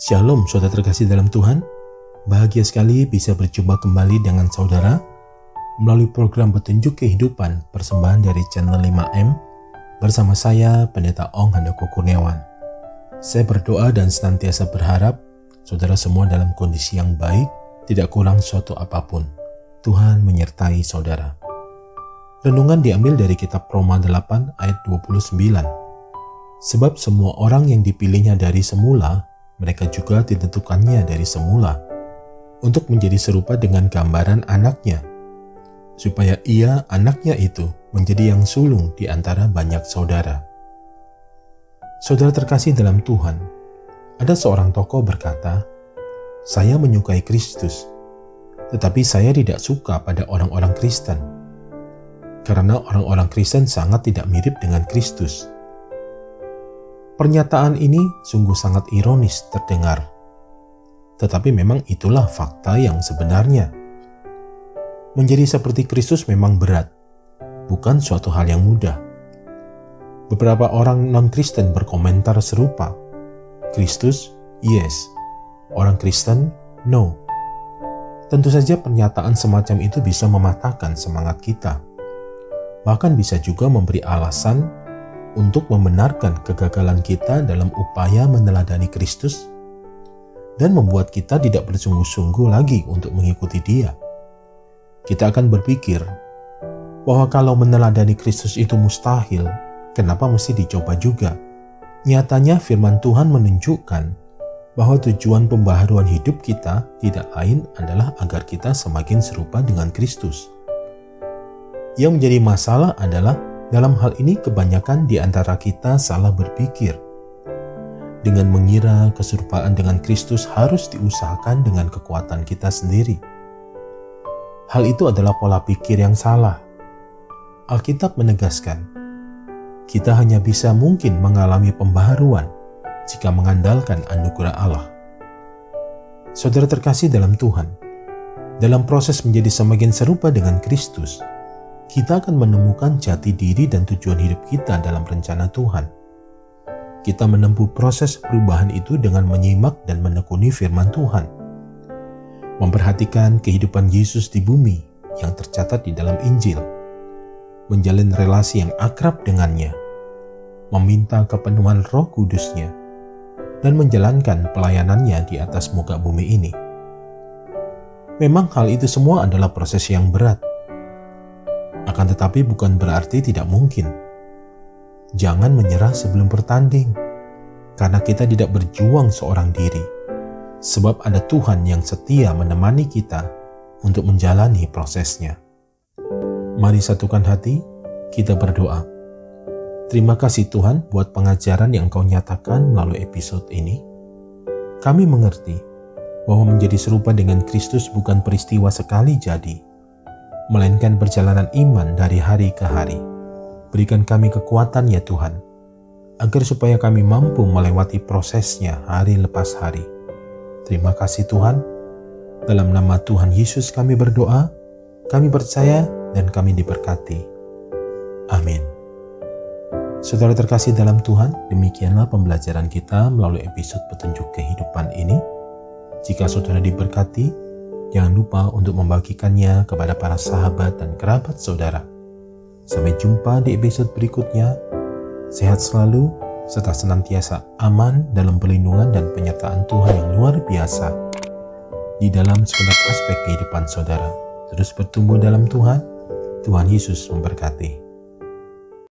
Shalom saudara terkasih dalam Tuhan. Bahagia sekali bisa berjumpa kembali dengan saudara melalui program Petunjuk Kehidupan persembahan dari channel 5M bersama saya Pendeta Ong Handoko Kurniawan. Saya berdoa dan senantiasa berharap saudara semua dalam kondisi yang baik, tidak kurang suatu apapun. Tuhan menyertai saudara. Renungan diambil dari kitab Roma 8 ayat 29. Sebab semua orang yang dipilihnya dari semula, mereka juga ditentukannya dari semula untuk menjadi serupa dengan gambaran anaknya, supaya ia, anaknya itu, menjadi yang sulung di antara banyak saudara. Saudara terkasih dalam Tuhan, ada seorang tokoh berkata, "Saya menyukai Kristus, tetapi saya tidak suka pada orang-orang Kristen, karena orang-orang Kristen sangat tidak mirip dengan Kristus." Pernyataan ini sungguh sangat ironis terdengar, tetapi memang itulah fakta yang sebenarnya. Menjadi seperti Kristus memang berat, bukan suatu hal yang mudah. Beberapa orang non-Kristen berkomentar serupa. Kristus, yes. Orang Kristen, no. Tentu saja pernyataan semacam itu bisa mematahkan semangat kita. Bahkan bisa juga memberi alasan untuk membenarkan kegagalan kita dalam upaya meneladani Kristus dan membuat kita tidak bersungguh-sungguh lagi untuk mengikuti Dia. Kita akan berpikir bahwa kalau meneladani Kristus itu mustahil, kenapa mesti dicoba juga? Nyatanya firman Tuhan menunjukkan bahwa tujuan pembaharuan hidup kita tidak lain adalah agar kita semakin serupa dengan Kristus. Yang menjadi masalah adalah dalam hal ini kebanyakan di antara kita salah berpikir dengan mengira keserupaan dengan Kristus harus diusahakan dengan kekuatan kita sendiri. Hal itu adalah pola pikir yang salah. Alkitab menegaskan, kita hanya bisa mungkin mengalami pembaharuan jika mengandalkan anugerah Allah. Saudara terkasih dalam Tuhan, dalam proses menjadi semakin serupa dengan Kristus, kita akan menemukan jati diri dan tujuan hidup kita dalam rencana Tuhan. Kita menempuh proses perubahan itu dengan menyimak dan menekuni firman Tuhan, memperhatikan kehidupan Yesus di bumi yang tercatat di dalam Injil, menjalin relasi yang akrab dengannya, meminta kepenuhan Roh Kudus-Nya, dan menjalankan pelayanannya di atas muka bumi ini. Memang hal itu semua adalah proses yang berat, akan tetapi bukan berarti tidak mungkin. Jangan menyerah sebelum bertanding, karena kita tidak berjuang seorang diri, sebab ada Tuhan yang setia menemani kita untuk menjalani prosesnya. Mari satukan hati, kita berdoa. Terima kasih Tuhan buat pengajaran yang Kau nyatakan melalui episode ini. Kami mengerti bahwa menjadi serupa dengan Kristus bukan peristiwa sekali jadi, melainkan perjalanan iman dari hari ke hari. Berikan kami kekuatan ya Tuhan, agar supaya kami mampu melewati prosesnya hari lepas hari. Terima kasih Tuhan. Dalam nama Tuhan Yesus kami berdoa, kami percaya dan kami diberkati. Amin. Saudara terkasih dalam Tuhan, demikianlah pembelajaran kita melalui episode Petunjuk Kehidupan ini. Jika saudara diberkati, jangan lupa untuk membagikannya kepada para sahabat dan kerabat saudara. Sampai jumpa di episode berikutnya. Sehat selalu, serta senantiasa aman dalam perlindungan dan penyertaan Tuhan yang luar biasa di dalam segenap aspek kehidupan saudara. Terus bertumbuh dalam Tuhan. Tuhan Yesus memberkati.